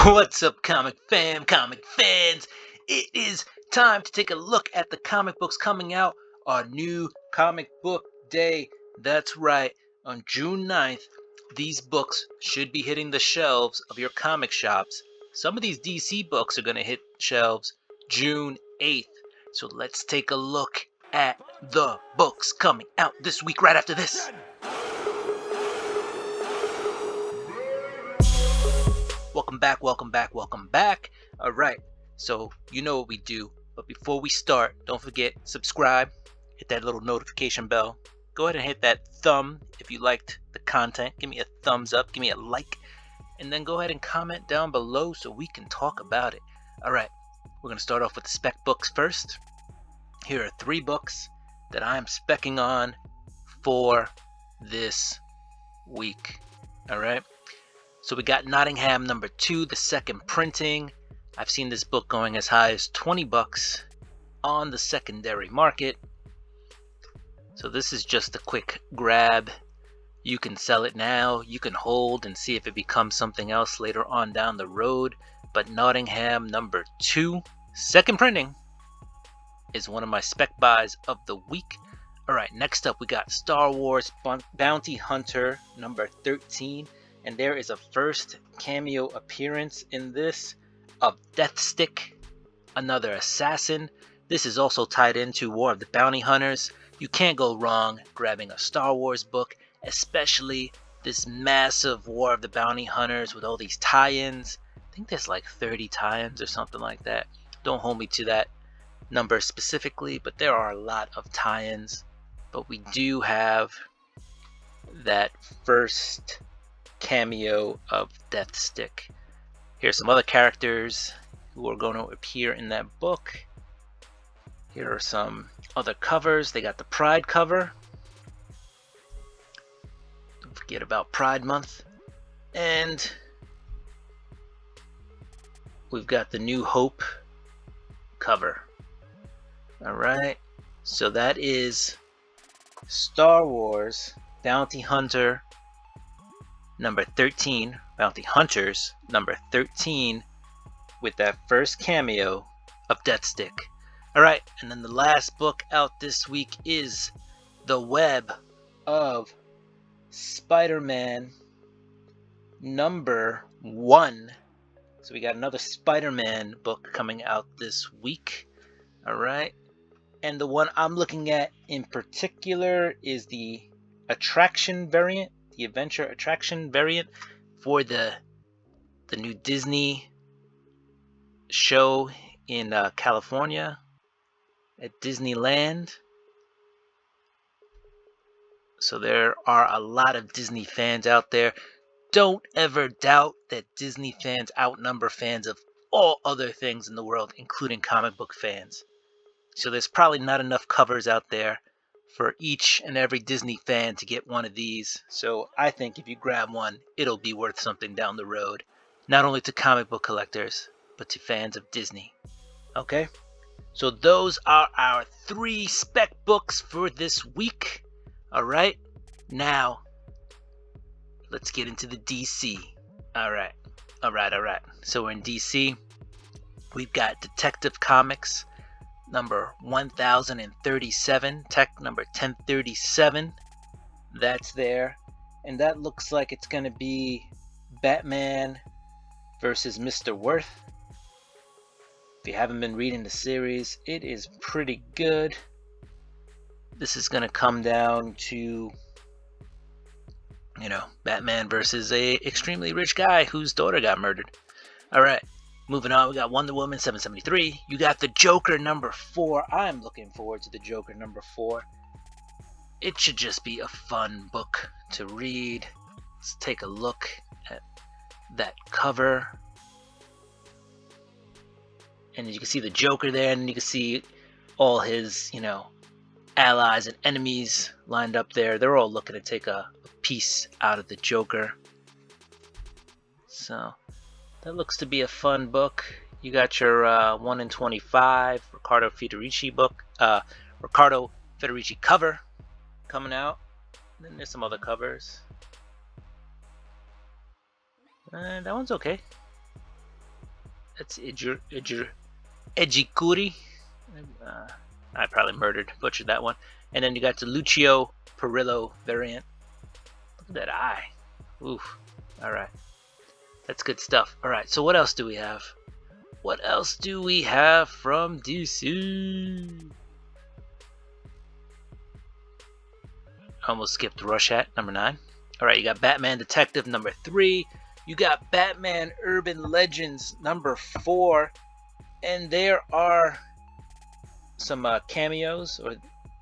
What's up, comic fans? It is time to take a look at the comic books coming out on New Comic Book Day. That's right, on June 9th, these books should be hitting the shelves of your comic shops. Some of these DC books are going to hit shelves June 8th. So let's take a look at the books coming out this week right after this. Welcome back. All right, so you know what we do. But before we start, don't forget, subscribe, hit that little notification bell. Go ahead and hit that thumb if you liked the content. Give me a thumbs up, give me a like, and then go ahead and comment down below so we can talk about it. All right, we're going to start off with the spec books first. Here are 3 books that I'm specking on for this week. All right. So we got Nottingham #2, the second printing. I've seen this book going as high as $20 on the secondary market. So this is just a quick grab. You can sell it now, you can hold and see if it becomes something else later on down the road. But Nottingham #2, second printing, is one of my spec buys of the week. Alright, next up we got Star Wars Bounty Hunter #13. And there is a first cameo appearance in this of Deathstick, another assassin. This is also tied into War of the Bounty Hunters. You can't go wrong grabbing a Star Wars book, especially this massive War of the Bounty Hunters with all these tie-ins. I think there's like 30 tie-ins or something like that. Don't hold me to that number specifically, but there are a lot of tie-ins. But we do have that first cameo of Deathstick. Here's some other characters who are going to appear in that book. Here are some other covers. They got the Pride cover. Don't forget about Pride Month. And we've got the New Hope cover. Alright, so that is Star Wars Bounty Hunter #13, Bounty Hunters #13, with that first cameo of Deathstick. Alright, and then the last book out this week is The Web of Spider-Man #1. So we got another Spider-Man book coming out this week. Alright, and the one I'm looking at in particular is the attraction variant. The adventure attraction variant for the new Disney show in California at Disneyland. So there are a lot of Disney fans out there. Don't ever doubt that Disney fans outnumber fans of all other things in the world, including comic book fans. So there's probably not enough covers out there for each and every Disney fan to get one of these. So I think if you grab one, it'll be worth something down the road. Not only to comic book collectors, but to fans of Disney. Okay? So those are our 3 spec books for this week. Alright? Now, let's get into the DC. Alright. So we're in DC. We've got Detective Comics number 1037, tech number 1037. That's there. And that looks like it's going to be Batman versus Mr. Worth. If you haven't been reading the series, it is pretty good. This is going to come down to, Batman versus a extremely rich guy whose daughter got murdered. Alright. Moving on, we got Wonder Woman 773. You got the Joker #4. I'm looking forward to the Joker #4. It should just be a fun book to read. Let's take a look at that cover. And you can see the Joker there, and you can see all his, allies and enemies lined up there. They're all looking to take a piece out of the Joker. So that looks to be a fun book. You got your 1 in 25 Riccardo Federici book, Riccardo Federici cover coming out. And then there's some other covers. That one's okay. That's Ejikuri. I probably butchered that one. And then you got the Lucio Perillo variant. Look at that eye. Oof. Alright. That's good stuff. Alright, so what else do we have? What else do we have from DC? Almost skipped Rorschach, number 9. Alright, you got Batman Detective, number 3. You got Batman Urban Legends, number 4. And there are some cameos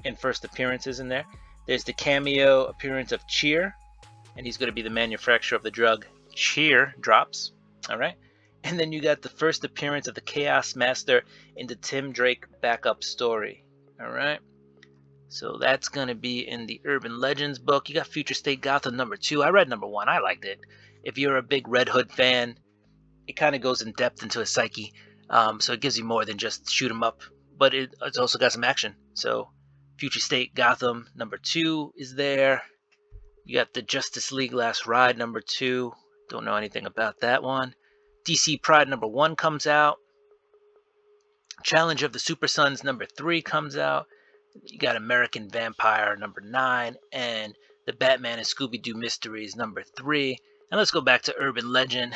and first appearances in there. There's the cameo appearance of Cheer, and he's going to be the manufacturer of the drug Cheer Drops. Alright. And then you got the first appearance of the Chaos Master in the Tim Drake backup story. Alright. So that's going to be in the Urban Legends book. You got Future State Gotham number 2. I read number 1. I liked it. If you're a big Red Hood fan, it kind of goes in depth into his psyche. So it gives you more than just shoot 'em up. But it's also got some action. So Future State Gotham number 2 is there. You got the Justice League Last Ride number 2. Don't know anything about that one. DC Pride number 1 comes out. Challenge of the Super Sons number 3 comes out. You got American Vampire number 9 and the Batman and Scooby-Doo Mysteries number 3. And let's go back to Urban Legend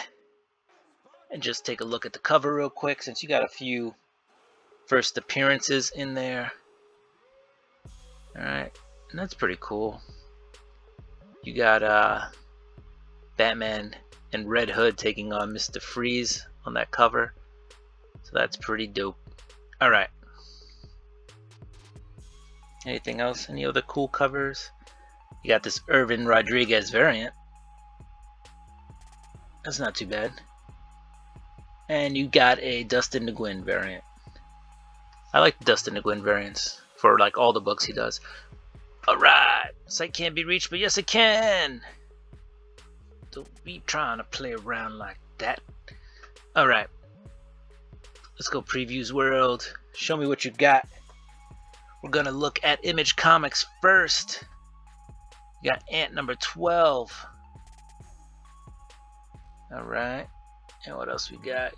and just take a look at the cover real quick, since you got a few first appearances in there. Alright, and that's pretty cool. You got Batman and Red Hood taking on Mr. Freeze on that cover. So that's pretty dope. Alright. Anything else? Any other cool covers? You got this Irvin Rodriguez variant. That's not too bad. And you got a Dustin NeGuin variant. I like the Dustin NeGuin variants for like all the books he does. Alright. Site can't be reached, but yes it can. Don't be trying to play around like that. Alright. Let's go Previews World. Show me what you got. We're gonna look at Image Comics first. You got Ant number 12. Alright. And what else we got?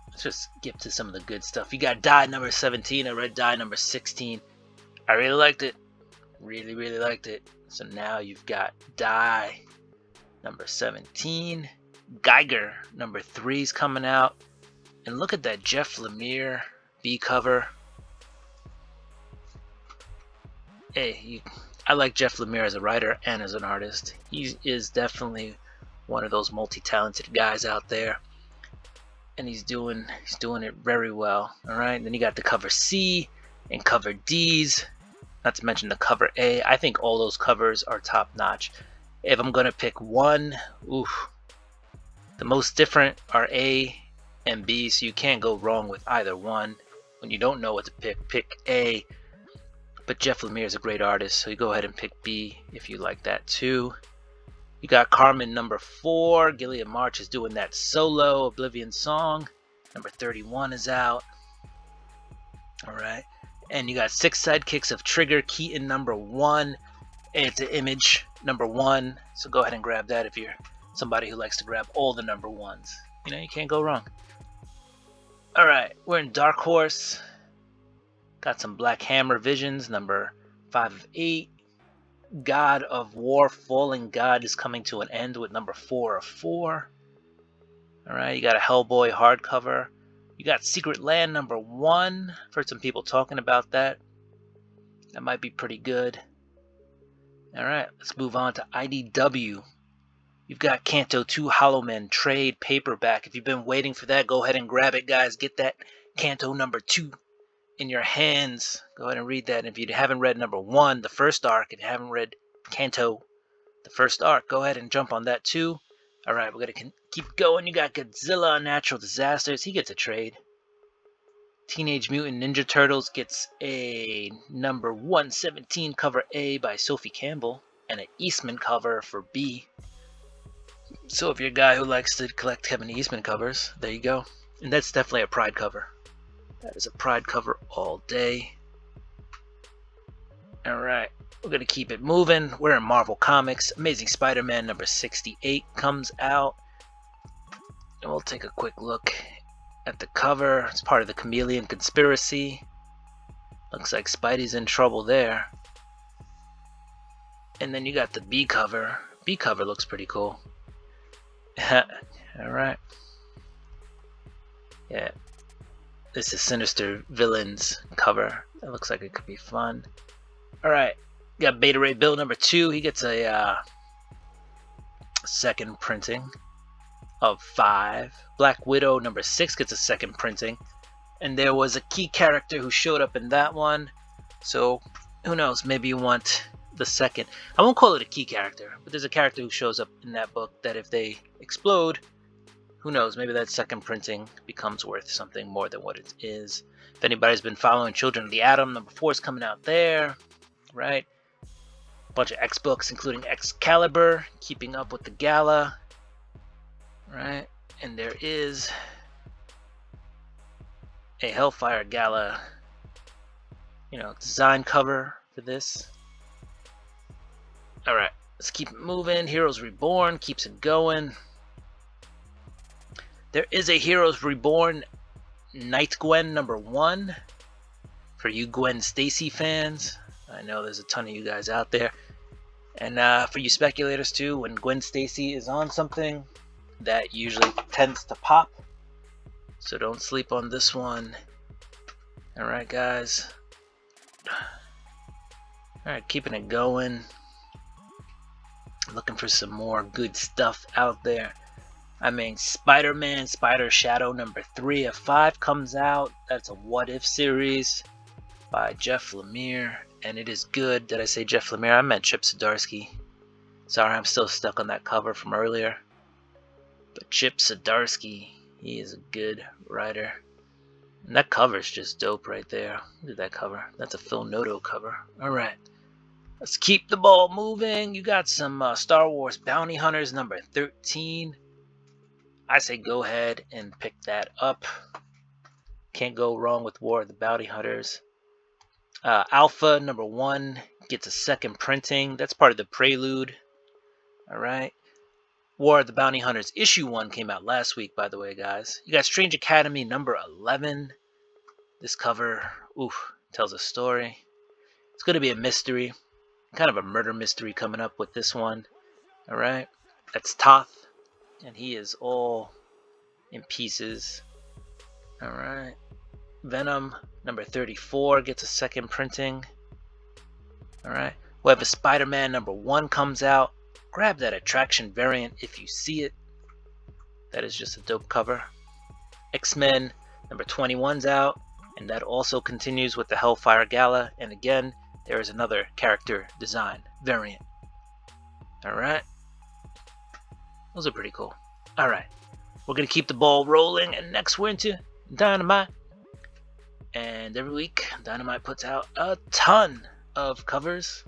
Let's just skip to some of the good stuff. You got Die number 17. I read Die number 16. I really liked it. Really liked it. So now you've got Die number 17. Geiger number 3 is coming out. And look at that Jeff Lemire B cover. Hey, I like Jeff Lemire as a writer and as an artist. He is definitely one of those multi-talented guys out there. And he's doing it very well. Alright, then you got the cover C and cover D's. Not to mention the cover A. I think all those covers are top notch. If I'm gonna pick one, oof. The most different are A and B, so you can't go wrong with either one. When you don't know what to pick A. But Jeff Lemire is a great artist, so you go ahead and pick B if you like that too. You got Carmen number 4. Gillian March is doing that solo Oblivion song. Number 31 is out. Alright. And you got 6 Sidekicks of Trigger Keaton number 1. It's an Image number 1. So go ahead and grab that if you're somebody who likes to grab all the number 1s. You know, you can't go wrong. Alright, we're in Dark Horse. Got some Black Hammer Visions, number 5 of 8. God of War, Fallen God is coming to an end with number 4 of 4. Alright, you got a Hellboy hardcover. You got Secret Land number 1. I've heard some people talking about that. That might be pretty good. Alright, let's move on to IDW. You've got Canto 2 Hollow Men trade paperback. If you've been waiting for that, go ahead and grab it, guys. Get that Canto number 2 in your hands. Go ahead and read that. And if you haven't read number 1, the first arc, if you haven't read Canto, the first arc, go ahead and jump on that too. Alright, we're going to keep going. You got Godzilla Natural Disasters. He gets a trade. Teenage Mutant Ninja Turtles gets a number 117 cover A by Sophie Campbell and an Eastman cover for B. So if you're a guy who likes to collect Kevin Eastman covers, there you go. And that's definitely a Pride cover. That is a Pride cover all day. Alright, we're going to keep it moving. We're in Marvel Comics. Amazing Spider-Man number 68 comes out. And we'll take a quick look at the cover. It's part of the Chameleon conspiracy. Looks like Spidey's in trouble there. And then you got the B cover. B cover looks pretty cool. Alright. Yeah. This is Sinister Villains cover. That looks like it could be fun. Alright. Got Beta Ray Bill number 2. He gets a second printing of 5. Black Widow number 6 gets a second printing. And there was a key character who showed up in that one. So, who knows? Maybe you want the second. I won't call it a key character, but there's a character who shows up in that book that if they explode, who knows? Maybe that second printing becomes worth something more than what it is. If anybody's been following Children of the Atom, number 4 is coming out there, right? A bunch of X books, including Excalibur, Keeping Up with the Gala, right? And there is a Hellfire Gala, design cover for this. Alright, let's keep it moving. Heroes Reborn keeps it going. There is a Heroes Reborn Night Gwen number 1 for you Gwen Stacy fans. I know there's a ton of you guys out there. And for you speculators too, when Gwen Stacy is on something, that usually tends to pop. So don't sleep on this one. Alright guys. Alright, keeping it going. Looking for some more good stuff out there. I mean, Spider-Man Spider Shadow number 3 of 5 comes out. That's a What If series by Jeff Lemire. And it is good. Did I say Jeff Lemire? I meant Chip Zdarsky. Sorry, I'm still stuck on that cover from earlier. But Chip Zdarsky, he is a good writer. And that cover's just dope right there. Look at that cover. That's a Phil Noto cover. Alright. Let's keep the ball moving. You got some Star Wars Bounty Hunters number 13. I say go ahead and pick that up. Can't go wrong with War of the Bounty Hunters. Alpha number 1 gets a second printing. That's part of the Prelude. Alright. War of the Bounty Hunters issue 1 came out last week, by the way, guys. You got Strange Academy number 11. This cover, tells a story. It's going to be a mystery. Kind of a murder mystery coming up with this one. Alright. That's Toth. And he is all in pieces. Alright. Venom number 34 gets a second printing. Alright. Web of Spider-Man number 1 comes out. Grab that attraction variant if you see it. That is just a dope cover. X-Men number 21's out. And that also continues with the Hellfire Gala. And again, there is another character design variant. Alright. Those are pretty cool. Alright. We're going to keep the ball rolling. And next we're into Dynamite. And every week, Dynamite puts out a ton of covers.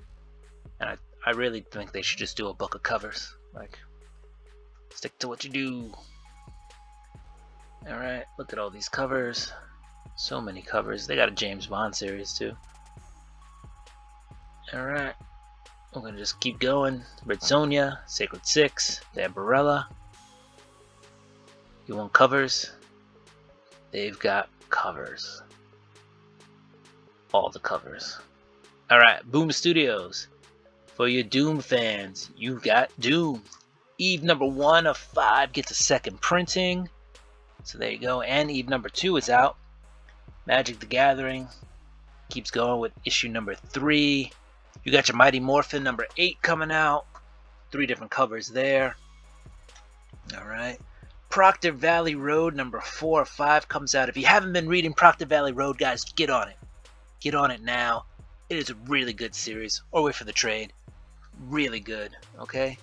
And I really think they should just do a book of covers. Like, stick to what you do. Alright, look at all these covers. So many covers. They got a James Bond series too. Alright. We're going to just keep going. Red Sonja, Sacred 6, the Umbrella. You want covers? They've got covers. All the covers. Alright, Boom Studios. For your Doom fans, you got Doom. Eve number 1 of 5 gets a second printing. So there you go. And Eve number 2 is out. Magic the Gathering keeps going with issue number 3. You got your Mighty Morphin number 8 coming out. 3 different covers there. Alright. Proctor Valley Road number 4 or 5 comes out. If you haven't been reading Proctor Valley Road, guys, get on it. Get on it now. It is a really good series. Or wait for the trade. Really good, okay?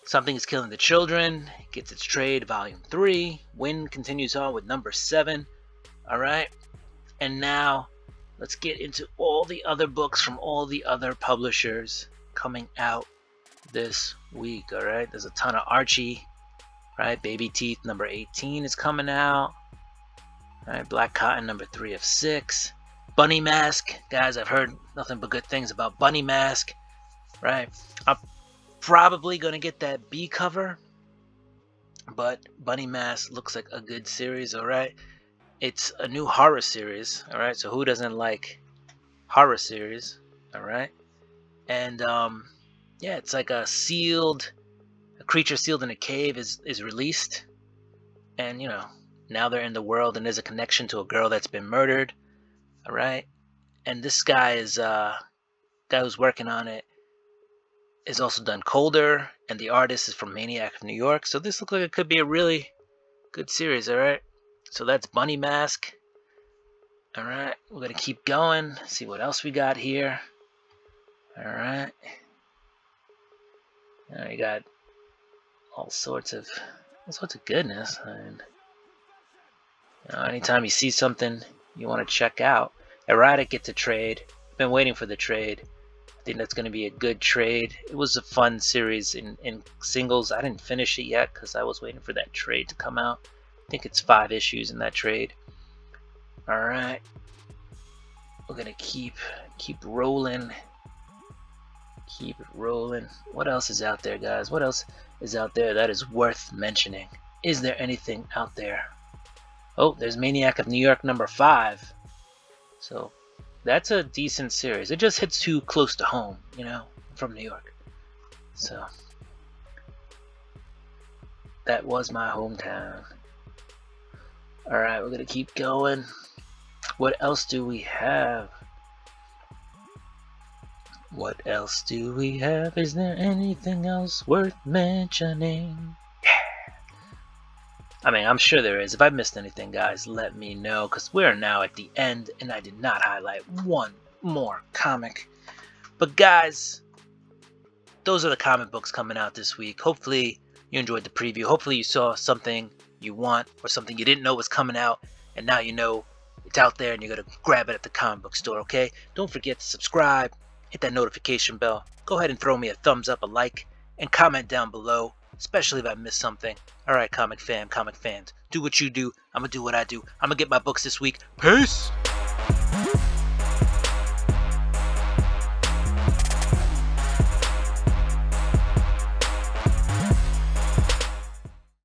Something is Killing the Children gets its trade, volume 3. Wind continues on with number 7. Alright. And now, let's get into all the other books from all the other publishers coming out this week, alright? There's a ton of Archie, right? Baby Teeth number 18 is coming out. Alright, Black Cotton number 3 of 6. Bunny Mask, guys, I've heard nothing but good things about Bunny Mask, right? I'm probably going to get that B cover. But Bunny Mask looks like a good series, alright? It's a new horror series, alright? So who doesn't like horror series, alright? And yeah, it's like a creature sealed in a cave is released, and now they're in the world, and there's a connection to a girl that's been murdered, alright? And this guy who's working on it is also done Colder, and the artist is from Maniac of New York. So this looks like it could be a really good series, alright? So that's Bunny Mask. Alright, we're gonna keep going, see what else we got here. Alright. Now you got all sorts of goodness. And anytime you see something you want to check out, Erratic gets a trade. Been waiting for the trade. I think that's going to be a good trade. It was a fun series in singles. I didn't finish it yet because I was waiting for that trade to come out. I think it's 5 issues in that trade. Alright. We're going to keep rolling. Keep it rolling. What else is out there, guys? What else is out there that is worth mentioning? Is there anything out there? Oh, there's Maniac of New York number 5. So that's a decent series. It just hits too close to home, from New York. So that was my hometown. Alright, we're going to keep going. What else do we have? What else do we have? Is there anything else worth mentioning? Yeah. I mean, I'm sure there is. If I missed anything, guys, let me know, because we're now at the end, and I did not highlight one more comic. But guys, those are the comic books coming out this week. Hopefully you enjoyed the preview. Hopefully you saw something you want or something you didn't know was coming out, and now you know it's out there and you're going to grab it at the comic book store, okay? Don't forget to subscribe, hit that notification bell. Go ahead and throw me a thumbs up, a like, and comment down below, especially if I missed something. Alright, comic fans, do what you do. I'm going to do what I do. I'm going to get my books this week. Peace!